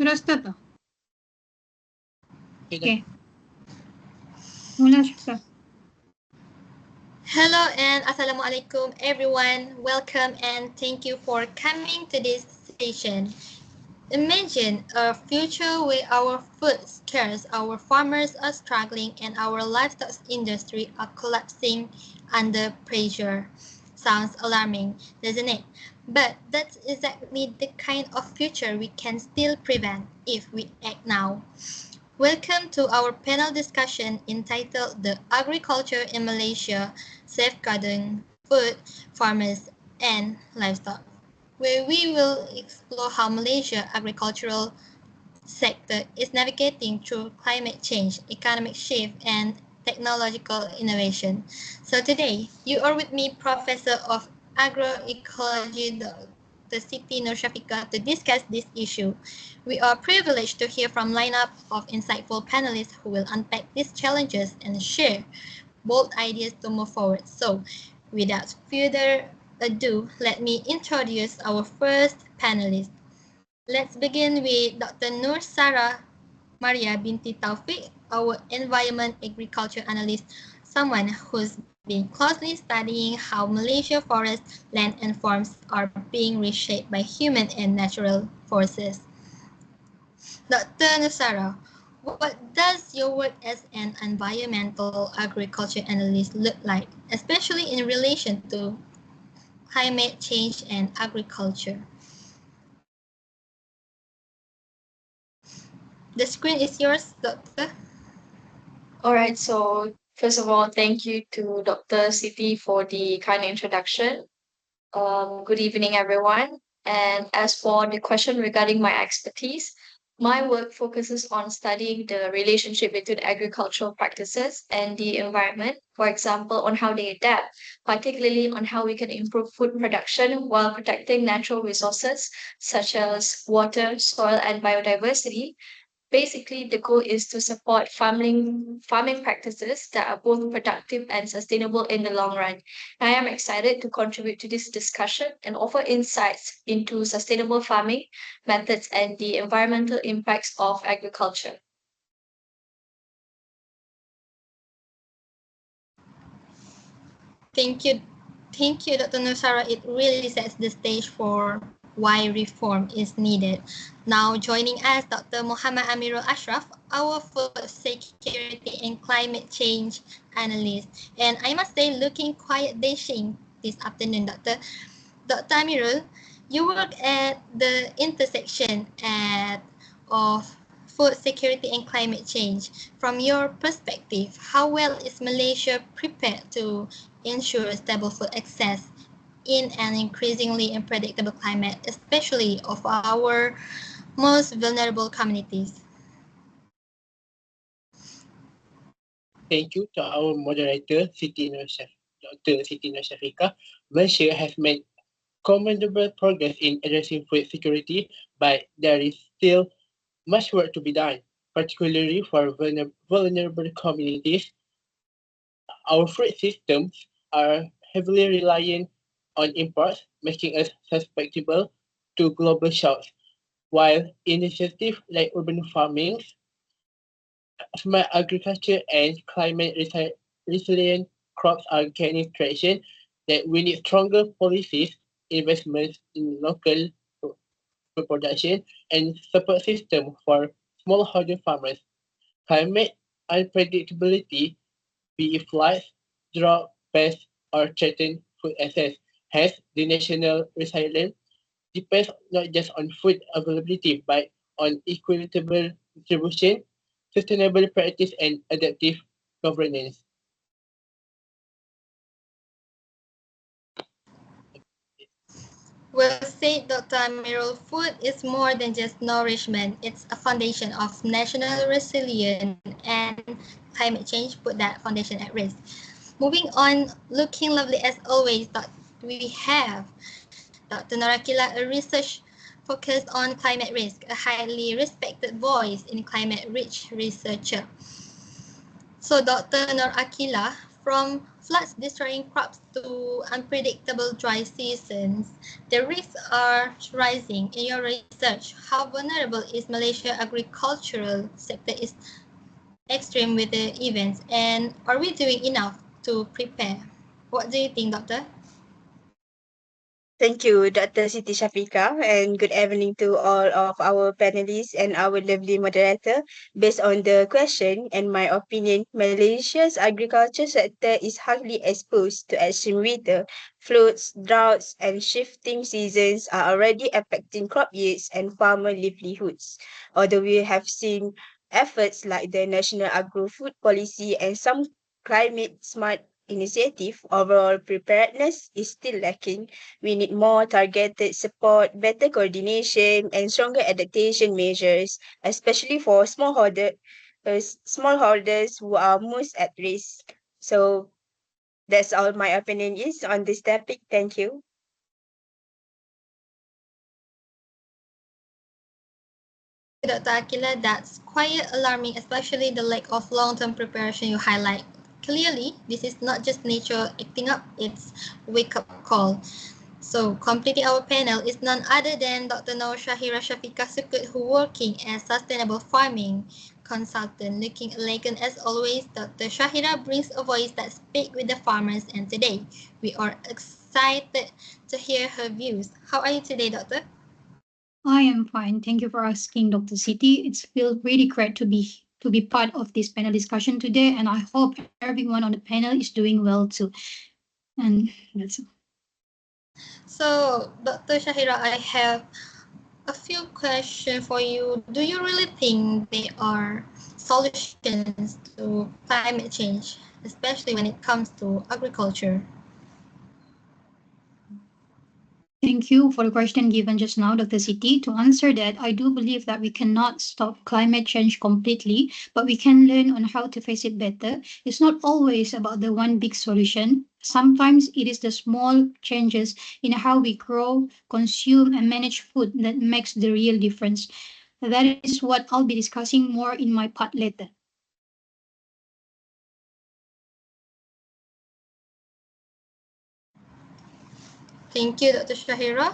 Sudah start tak? Okay. Mula Syafra. Hello and Assalamualaikum everyone. Welcome and thank you for coming to this session. Imagine a future where our food scarce, our farmers are struggling and our livestock industry are collapsing under pressure. Sounds alarming, doesn't it? But that's exactly the kind of future we can still prevent if we act now. Welcome to our panel discussion entitled The Agriculture in Malaysia, Safeguarding Food, Farmers and Livestock, where we will explore how Malaysia agricultural sector is navigating through climate change, economic shift and technological innovation. So today, you are with me, Professor of Agroecology, Dr. Siti Nur Shafika, to discuss this issue. We are privileged to hear from lineup of insightful panelists who will unpack these challenges and share bold ideas to move forward. So, without further ado, let me introduce our first panelist. Let's begin with Dr. Nur Sarah Maria Binti Taufik, our environment agriculture analyst, someone who's been closely studying how Malaysia forests, land and farms are being reshaped by human and natural forces. Dr. Nusara, what does your work as an environmental agriculture analyst look like, especially in relation to climate change and agriculture? The screen is yours, Doctor. All right, so first of all, thank you to Dr. Siti for the kind introduction. Good evening, everyone. And as for the question regarding my expertise, my work focuses on studying the relationship between agricultural practices and the environment, for example, on how they adapt, particularly on how we can improve food production while protecting natural resources such as water, soil, and biodiversity. Basically, the goal is to support farming practices that are both productive and sustainable in the long run. I am excited to contribute to this discussion and offer insights into sustainable farming methods and the environmental impacts of agriculture. Thank you. Thank you, Dr. Nusara. It really sets the stage for why reform is needed. Now joining us, Dr. Muhammad Amirul Ashraf, our food security and climate change analyst. And I must say, looking quite dashing this afternoon, Dr. Amirul, you work at the intersection of food security and climate change. From your perspective, how well is Malaysia prepared to ensure stable food access in an increasingly unpredictable climate, especially of our most vulnerable communities? Thank you to our moderator, Dr. Siti Nur Shafika. Malaysia has made commendable progress in addressing food security, but there is still much work to be done, particularly for vulnerable communities. Our food systems are heavily reliant on imports, making us susceptible to global shocks, while initiatives like urban farming, smart agriculture, and climate resilient crops are gaining traction, that we need stronger policies, investments in local food production, and support system for smallholder farmers. Climate unpredictability, be it floods, drought, pests, or threatened food access, hence the national resilience depends not just on food availability but on equitable distribution, sustainable practice, and adaptive governance. Well said, Dr. Amirul. Food is more than just nourishment. It's a foundation of national resilience, and climate change put that foundation at risk. Moving on, looking lovely as always, we have Dr. Norakila, a research focused on climate risk, a highly respected voice in climate researcher. So Dr. Nur Akila, from floods destroying crops to unpredictable dry seasons, the risks are rising. In your research, how vulnerable is Malaysia agricultural sector is extreme weather events, and are we doing enough to prepare? What do you think, Doctor? Thank you, Dr. Siti Shafika, and good evening to all of our panelists and our lovely moderator. Based on the question, and my opinion, Malaysia's agriculture sector is highly exposed to extreme weather. Floods, droughts, and shifting seasons are already affecting crop yields and farmer livelihoods. Although we have seen efforts like the National Agro-Food Policy and some climate-smart initiative, overall preparedness is still lacking. We need more targeted support, better coordination, and stronger adaptation measures, especially for smallholders who are most at risk. So that's all my opinion is on this topic. Thank you. Thank you, Dr. Akila. That's quite alarming, especially the lack of long-term preparation you highlight. Clearly, this is not just nature acting up, it's wake-up call. So, completing our panel is none other than Dr. Noor Shahira Shafiqah Sukut, who working as sustainable farming consultant. Looking elegant as always, Dr. Shahira brings a voice that speaks with the farmers, and today we are excited to hear her views. How are you today, Doctor? I am fine. Thank you for asking, Dr. Siti. It's feel really great to be part of this panel discussion today, and I hope everyone on the panel is doing well too. And that's So, Dr. Shahira, I have a few questions for you. Do you really think there are solutions to climate change, especially when it comes to agriculture? Thank you for the question given just now, Dr. Siti. To answer that, I do believe that we cannot stop climate change completely, but we can learn on how to face it better. It's not always about the one big solution. Sometimes it is the small changes in how we grow, consume, and manage food that makes the real difference. That is what I'll be discussing more in my part later. Thank you, Dr. Shahira.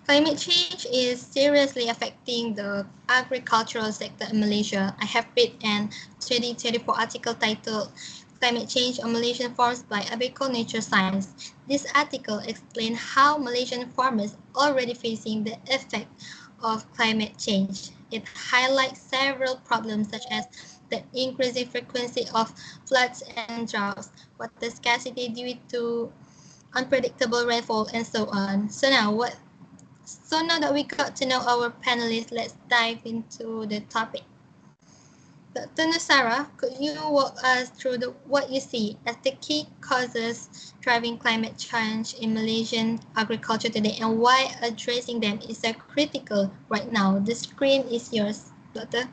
Climate change is seriously affecting the agricultural sector in Malaysia. I have read an 2024 article titled Climate Change on Malaysian Farms by Abaco Nature Science. This article explains how Malaysian farmers are already facing the effect of climate change. It highlights several problems such as the increasing frequency of floods and droughts, water scarcity due to unpredictable rainfall, and so on. So now that we got to know our panelists, let's dive into the topic. Dr. Nusara, could you walk us through what you see as the key causes driving climate change in Malaysian agriculture today and why addressing them is so critical right now? The screen is yours, Doctor.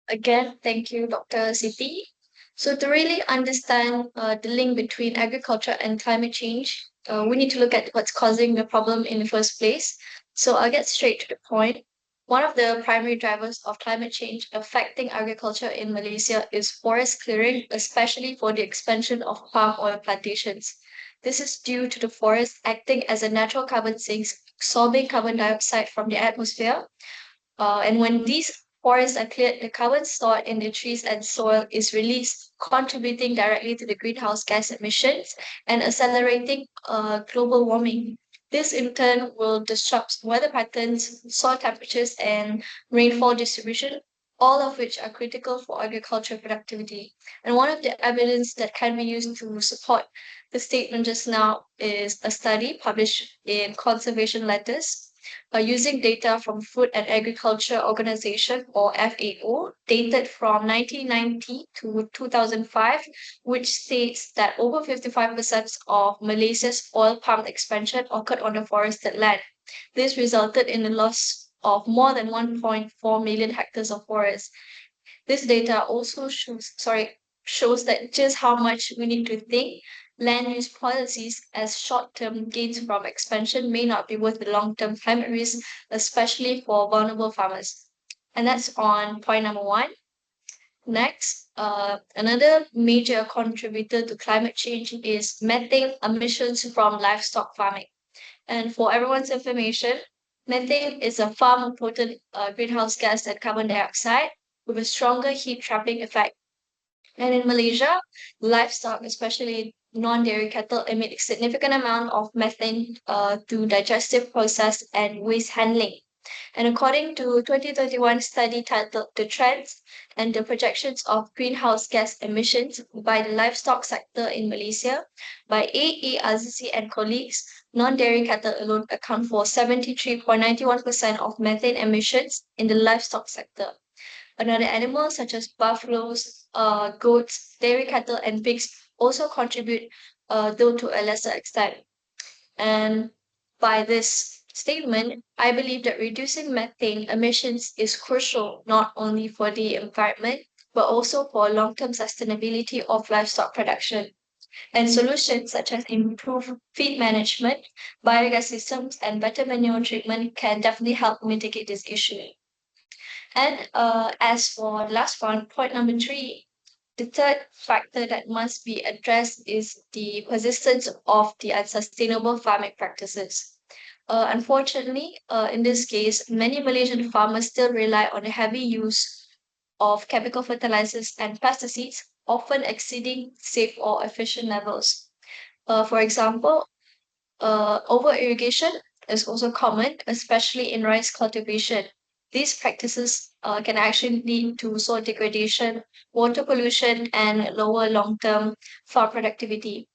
Again, thank you, Dr. Siti. So to really understand the link between agriculture and climate change, we need to look at what's causing the problem in the first place. So I'll get straight to the point. One of the primary drivers of climate change affecting agriculture in Malaysia is forest clearing, especially for the expansion of palm oil plantations. This is due to the forest acting as a natural carbon sink, absorbing carbon dioxide from the atmosphere, and when these forests are cleared, the carbon stored in the trees and soil is released, contributing directly to the greenhouse gas emissions and accelerating global warming. This in turn will disrupt weather patterns, soil temperatures, and rainfall distribution, all of which are critical for agricultural productivity. And one of the evidence that can be used to support the statement just now is a study published in Conservation Letters using data from Food and Agriculture Organization or FAO, dated from 1990 to 2005, which states that over 55% of Malaysia's oil palm expansion occurred on the forested land. This resulted in the loss of more than 1.4 million hectares of forest. This data also shows that just how much we need to think land use policies as short-term gains from expansion may not be worth the long-term climate risk, especially for vulnerable farmers. And that's on point number one. Next, Another major contributor to climate change is methane emissions from livestock farming. And for everyone's information, methane is a far more potent greenhouse gas than carbon dioxide with a stronger heat trapping effect. And in Malaysia, livestock, especially non-dairy cattle, emit a significant amount of methane through digestive process and waste handling. And according to 2021 study titled The Trends and the Projections of Greenhouse Gas Emissions by the Livestock Sector in Malaysia by A.E. Azizi and colleagues, non-dairy cattle alone account for 73.91% of methane emissions in the livestock sector. Another animals such as buffaloes, goats, dairy cattle, and pigs also contribute, though to a lesser extent. And by this statement, I believe that reducing methane emissions is crucial not only for the environment, but also for long-term sustainability of livestock production. And solutions such as improved feed management, biogas systems, and better manure treatment can definitely help mitigate this issue. And as for the last one, point number three, the third factor that must be addressed is the persistence of the unsustainable farming practices. Unfortunately, in this case, many Malaysian farmers still rely on the heavy use of chemical fertilizers and pesticides, often exceeding safe or efficient levels. For example, over irrigation is also common, especially in rice cultivation. These practices can actually lead to soil degradation, water pollution, and lower long term farm productivity.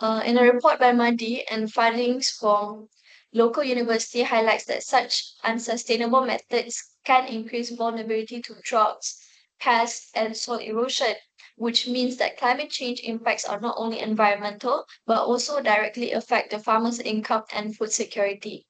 In a report by Madi and findings from local university highlights that such unsustainable methods can increase vulnerability to droughts, pests, and soil erosion, which means that climate change impacts are not only environmental but also directly affect the farmers' income and food security.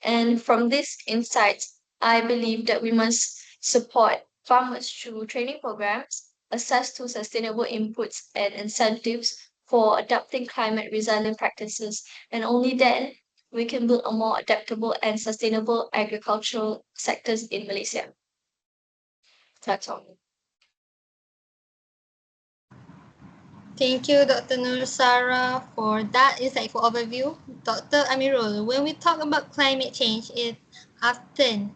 And from these insights, I believe that we must support farmers through training programs, access to sustainable inputs and incentives for adopting climate resilient practices. And only then we can build a more adaptable and sustainable agricultural sectors in Malaysia. That's all. Thank you, Dr. Nur Sara, for that insightful overview. Dr. Amirul, when we talk about climate change, it often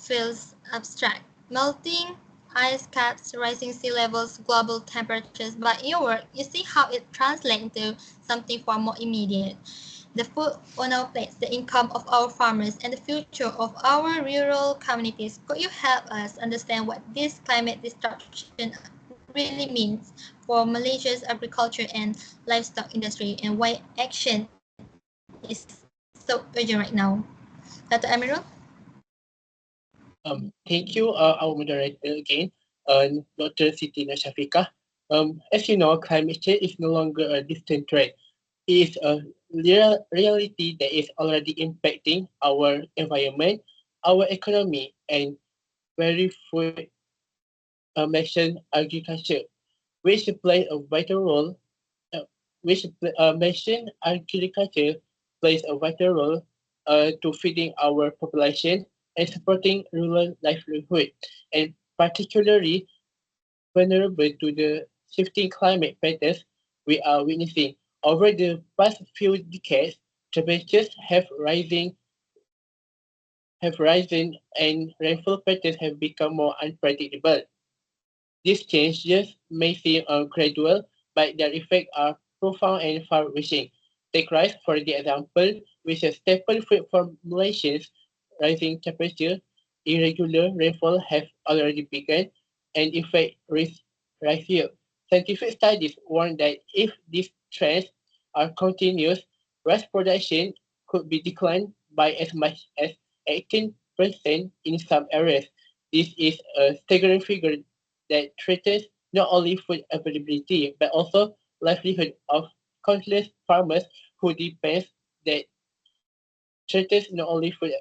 feels abstract. Melting ice caps, rising sea levels, global temperatures, but in your work, you see how it translates into something far more immediate. The food on our plates, the income of our farmers, and the future of our rural communities. Could you help us understand what this climate disruption really means for Malaysia's agriculture and livestock industry and why action is so urgent right now? Dr. Amirul? Thank you, our moderator again, Dr. Siti Nashafika. As you know, climate change is no longer a distant threat. It is a reality that is already impacting our environment, our economy, and very food mentioned agriculture, which play a vital role. Which mentioned agriculture plays a vital role to feeding our population and supporting rural livelihood, and particularly vulnerable to the shifting climate patterns we are witnessing. Over the past few decades, temperatures have risen and rainfall patterns have become more unpredictable. These changes may seem gradual, but their effects are profound and far-reaching. Take rice, for the example, which is a staple food for Malaysians. Rising temperature, irregular rainfall have already begun, and effect rise here. Scientific studies warn that if these trends are continuous, rice production could be declined by as much as 18% in some areas. This is a staggering figure that threatens not only food availability but also livelihood of countless farmers who depends that threatens not only food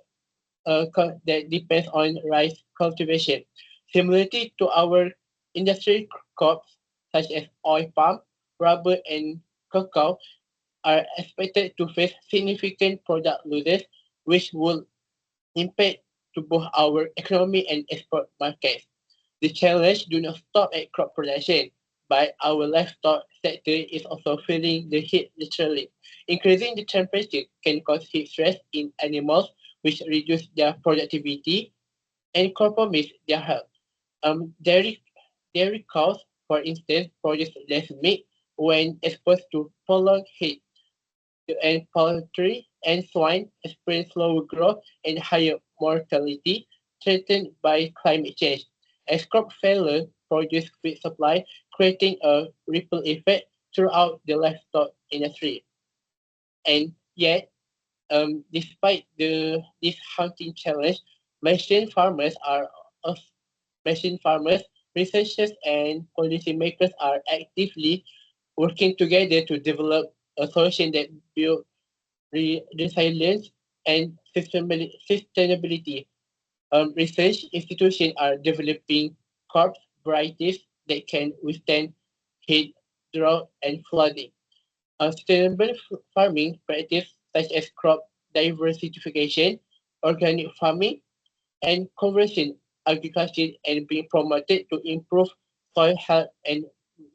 that depends on rice cultivation. Similarly to our industry crops such as oil palm, rubber, and cacao are expected to face significant product losses, which will impact to both our economy and export markets. The challenge do not stop at crop production, but our livestock sector is also feeling the heat literally. Increasing the temperature can cause heat stress in animals, which reduce their productivity and compromise their health. Um, dairy, dairy cows, for instance, produce less meat when exposed to prolonged heat, and poultry and swine experience slower growth and higher mortality threatened by climate change. As crop failure produce feed supply, creating a ripple effect throughout the livestock industry. And yet, despite this hunting challenge, Malaysian farmers are Malaysian farmers, researchers, and policymakers are actively working together to develop a solution that build resilience and sustainability. Research institutions are developing crop varieties that can withstand heat, drought, and flooding. Sustainable farming practices such as crop diversification, organic farming, and conversion agriculture are being promoted to improve soil health and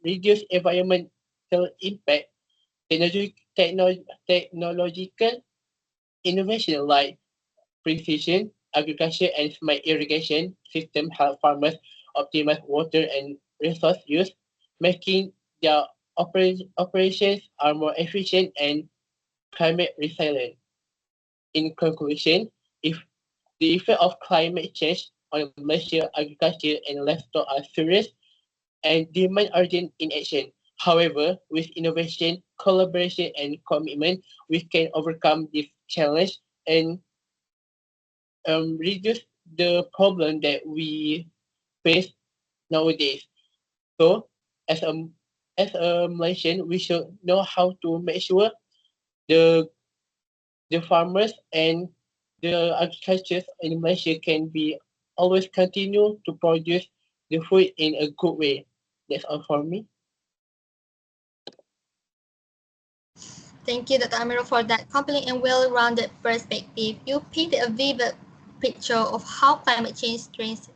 reduce environmental impact. Technological innovation like precision agriculture and smart irrigation systems help farmers optimize water and resource use, making their operations are more efficient and climate resilient. In conclusion, if the effect of climate change on Malaysia agriculture and livestock are serious and demand urgent in action. However, with innovation, collaboration, and commitment, we can overcome this challenge and reduce the problem that we face nowadays. So, as a Malaysian, we should know how to make sure the farmers and the agriculture in Malaysia can be always continue to produce the food in a good way. That's all for me. Thank you, Dr. Amiro, for that compelling and well-rounded perspective. You painted a vivid picture of how climate change strains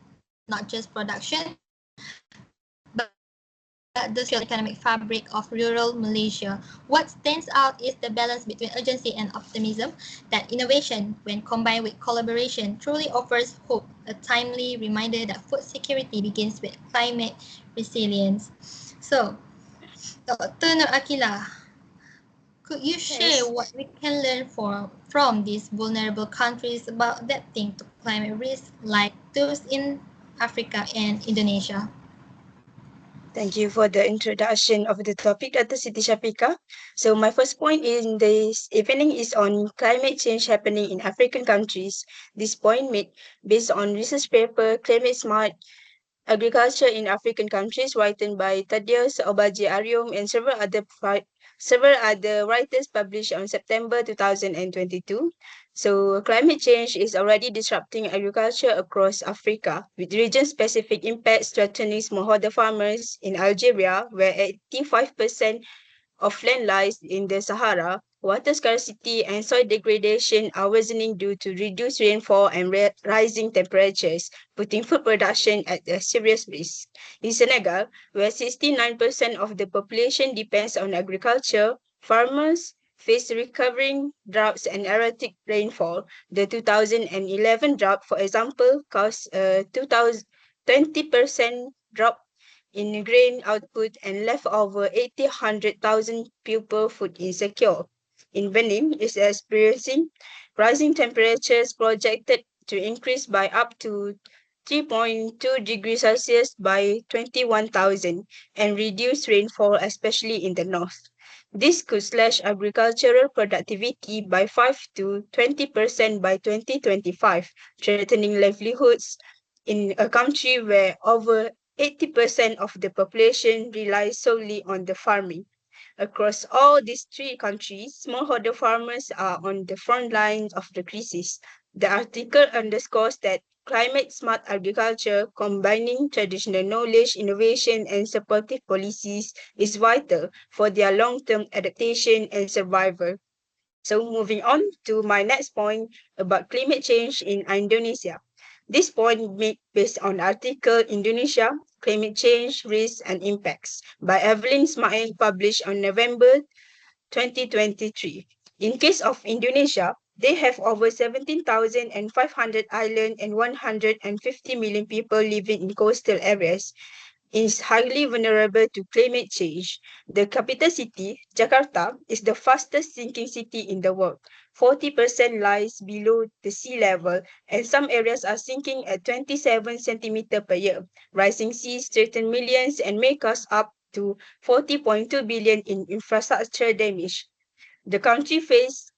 not just production, but the socio-economic fabric of rural Malaysia. What stands out is the balance between urgency and optimism, that innovation, when combined with collaboration, truly offers hope, a timely reminder that food security begins with climate resilience. So, Dr. Nur Akila, could you share Yes. what we can learn from these vulnerable countries about adapting to climate risks like those in Africa and Indonesia? Thank you for the introduction of the topic, Dr. Siti Shafika. So my first point in this evening is on climate change happening in African countries. This point made based on research paper Climate Smart Agriculture in African Countries, written by Thaddeus Obaji Arium and several other writers published on September 2022. So, climate change is already disrupting agriculture across Africa, with region-specific impacts threatening smallholder farmers in Algeria, where 85% of land lies in the Sahara. Water scarcity and soil degradation are worsening due to reduced rainfall and rising temperatures, putting food production at a serious risk. In Senegal, where 69% of the population depends on agriculture, farmers face recovering droughts and erratic rainfall. The 2011 drought, for example, caused a 20% drop in grain output and left over 800,000 people food insecure. In Benin, is experiencing rising temperatures projected to increase by up to 3.2 degrees Celsius by 21,000 and reduce rainfall, especially in the north. This could slash agricultural productivity by 5 to 20% by 2025, threatening livelihoods in a country where over 80% of the population relies solely on the farming. Across all these three countries, smallholder farmers are on the front lines of the crisis. The article underscores that climate smart agriculture, combining traditional knowledge, innovation, and supportive policies, is vital for their long term adaptation and survival. So, moving on to my next point about climate change in Indonesia. This point made based on article Indonesia, Climate Change, Risks and Impacts by Evelyn Smail published on November 2023. In case of Indonesia, they have over 17,500 islands and 150 million people living in coastal areas, is highly vulnerable to climate change. The capital city, Jakarta, is the fastest sinking city in the world. 40% lies below the sea level, and some areas are sinking at 27 centimeters per year. Rising seas threaten millions and may cause up to 40.2 billion in infrastructure damage. The country faces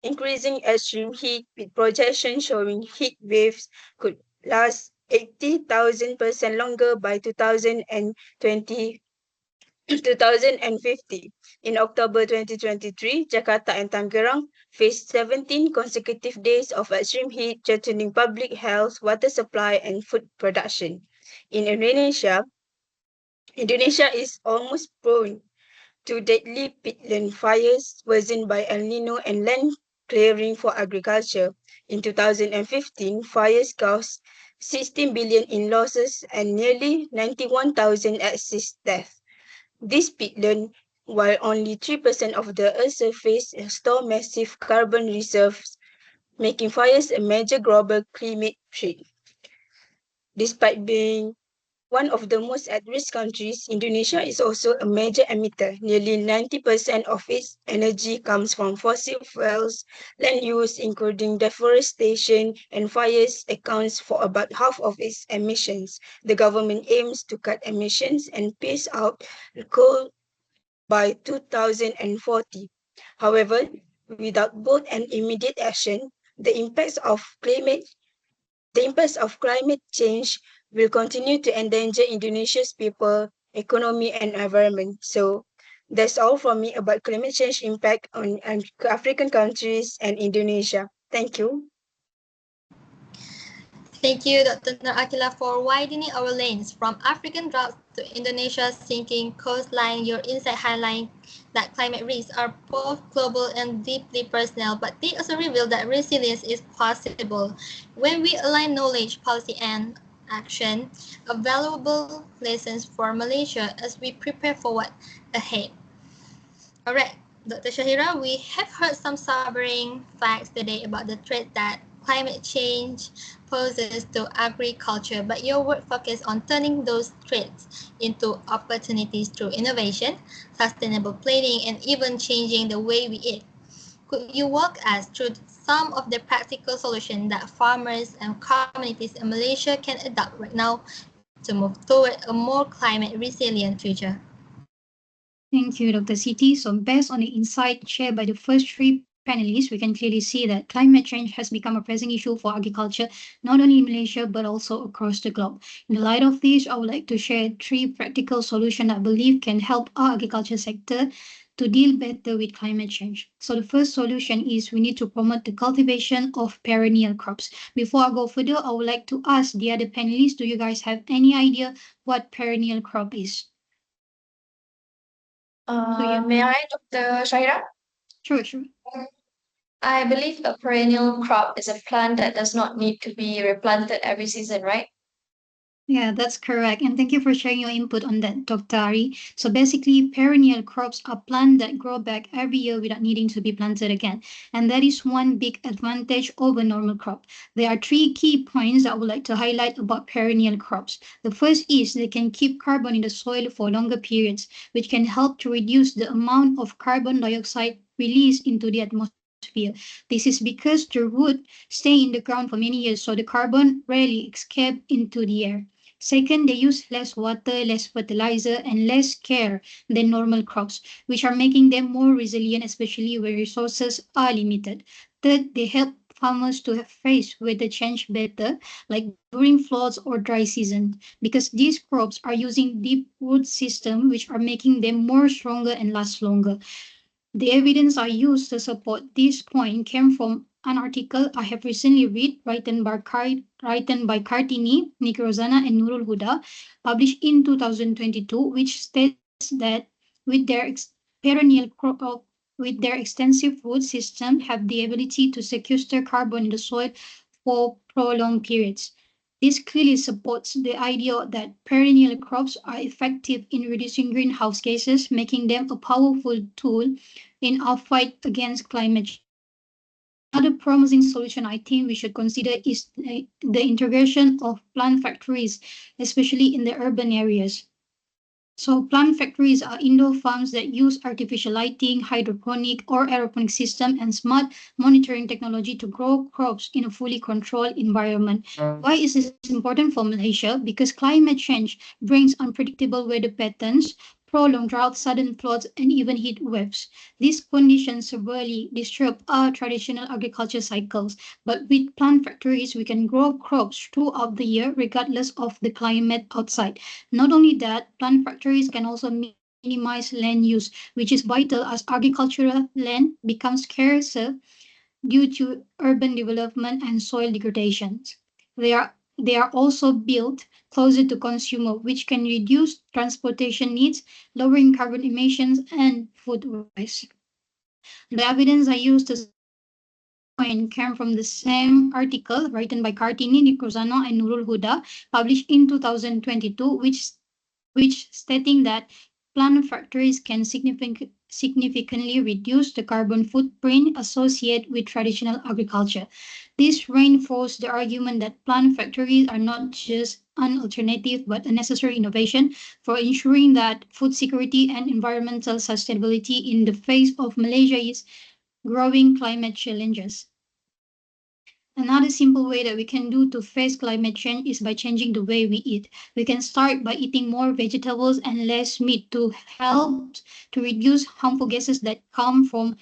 increasing extreme heat with projections showing heat waves could last 80,000% longer by 2020 2050. In October 2023, Jakarta and Tangerang faced 17 consecutive days of extreme heat, threatening public health, water supply, and food production. In Indonesia is almost prone to deadly peatland fires worsened by El Nino and land clearing for agriculture. In 2015, fires caused 16 billion in losses and nearly 91,000 excess deaths. This peatland, while only 3% of the Earth's surface, store massive carbon reserves, making fires a major global climate threat. Despite being one of the most at-risk countries, Indonesia is also a major emitter. Nearly 90% of its energy comes from fossil fuels. Land use, including deforestation and fires, accounts for about half of its emissions. The government aims to cut emissions and phase out coal by 2040. However, without bold and immediate action, the impacts of climate the impacts of climate change will continue to endanger Indonesia's people, economy, and environment. So that's all from me about climate change impact on African countries and Indonesia. Thank you. Thank you, Dr. Nur Akila, for widening our lanes from African droughts to Indonesia's sinking coastline. Your insight highlight that climate risks are both global and deeply personal, but they also reveal that resilience is possible when we align knowledge, policy, and action. A valuable lessons for Malaysia as we prepare for what ahead. All right, Dr. Shahira, we have heard some sobering facts today about the threat that climate change poses to agriculture, but your work focuses on turning those threats into opportunities through innovation, sustainable planning, and even changing the way we eat. Could you walk us through some of the practical solutions that farmers and communities in Malaysia can adopt right now to move toward a more climate resilient future? Thank you, Dr. Siti. So, based on the insight shared by the first three panelists, we can clearly see that climate change has become a pressing issue for agriculture, not only in Malaysia, but also across the globe. In the light of this, I would like to share three practical solutions I believe can help our agriculture sector to deal better with climate change. So the first solution is we need to promote the cultivation of perennial crops. Before I go further, I would like to ask the other panelists, do you guys have any idea what perennial crop is? May I, Dr. Shaira? Sure. I believe a perennial crop is a plant that does not need to be replanted every season, right? Yeah, that's correct. And thank you for sharing your input on that, Dr. Ari. So basically, perennial crops are plants that grow back every year without needing to be planted again. And that is one big advantage over normal crop. There are three key points that I would like to highlight about perennial crops. The first is they can keep carbon in the soil for longer periods, which can help to reduce the amount of carbon dioxide released into the atmosphere. This is because the root stay in the ground for many years, so the carbon rarely escape into the air. Second, they use less water, less fertilizer, and less care than normal crops, which are making them more resilient, especially where resources are limited. Third, they help farmers to face weather change better, like during floods or dry season, because these crops are using deep root system, which are making them more stronger and last longer. The evidence I used to support this point came from an article I have recently read written by Kartini, Nikrozana, and Nurul Huda, published in 2022, which states that with their perennial with their extensive root system have the ability to sequester carbon in the soil for prolonged periods. This clearly supports the idea that perennial crops are effective in reducing greenhouse gases, making them a powerful tool in our fight against climate change. Another promising solution I think we should consider is the integration of plant factories, especially in the urban areas. So plant factories are indoor farms that use artificial lighting, hydroponic or aeroponic system and smart monitoring technology to grow crops in a fully controlled environment. Why is this important for Malaysia? Because climate change brings unpredictable weather patterns, prolonged drought, sudden floods and even heat waves. These conditions severely disrupt our traditional agriculture cycles, but with plant factories we can grow crops throughout the year regardless of the climate outside. Not only that, plant factories can also minimize land use, which is vital as agricultural land becomes scarcer due to urban development and soil degradation. They are also built closer to consumer, which can reduce transportation needs, lowering carbon emissions and food waste. The evidence I used to support this point came from the same article written by Kartini Nikrosano and Nurul Huda, published in 2022, which stating that plant factories can significantly reduce the carbon footprint associated with traditional agriculture. This reinforced the argument that plant factories are not just an alternative but a necessary innovation for ensuring that food security and environmental sustainability in the face of Malaysia's growing climate challenges. Another simple way that we can do to face climate change is by changing the way we eat. We can start by eating more vegetables and less meat to help to reduce harmful gases that come from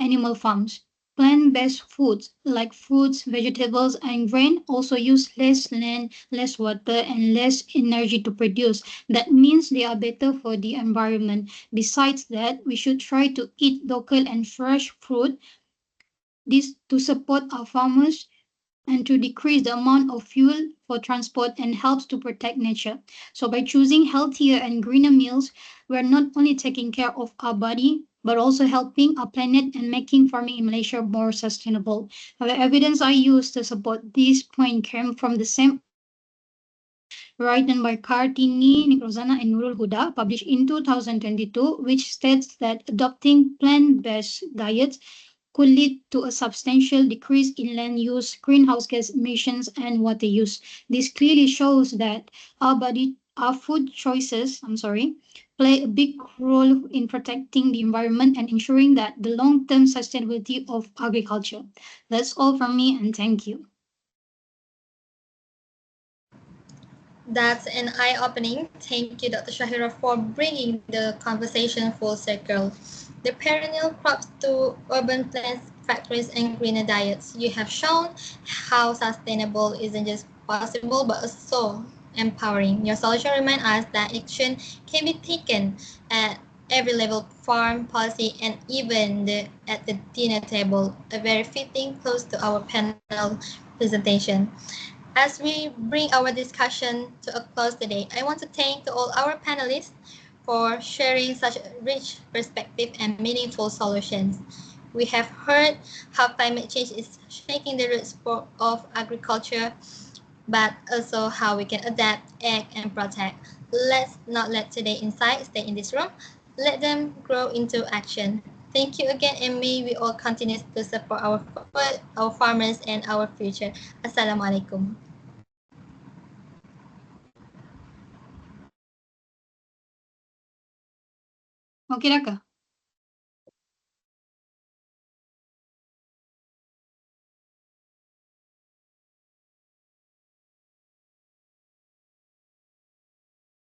animal farms. Plant-based foods like fruits, vegetables, and grain also use less land, less water, and less energy to produce. That means they are better for the environment. Besides that, we should try to eat local and fresh fruit. This to support our farmers and to decrease the amount of fuel for transport and helps to protect nature. So by choosing healthier and greener meals, we're not only taking care of our body, but also helping our planet and making farming in Malaysia more sustainable. The evidence I used to support this point came from the same article written by Kartini Nikrosana and Nurul Huda, published in 2022, which states that adopting plant-based diets could lead to a substantial decrease in land use, greenhouse gas emissions, and water use. This clearly shows that our food choices, play a big role in protecting the environment and ensuring that the long-term sustainability of agriculture. That's all from me, and thank you. That's an eye-opening. Thank you, Dr. Shahira, for bringing the conversation full circle. The perennial crops to urban plants, factories, and greener diets. You have shown how sustainable isn't just possible, but also empowering. Your solution reminds us that action can be taken at every level, farm, policy, and even at the dinner table. A very fitting close to our panel presentation. As we bring our discussion to a close today, I want to thank to all our panelists for sharing such a rich perspective and meaningful solutions. We have heard how climate change is shaking the roots of agriculture, but also how we can adapt, act, and protect. Let's not let today's insights stay in this room. Let them grow into action. Thank you again, and may we all continue to support our food, our farmers, and our future. Assalamualaikum. Okay dah ke?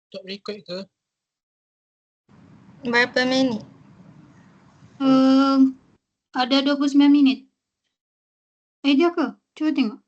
Stop record ke? Berapa minit? Ada 29 minit. Dia ke? Cuba tengok.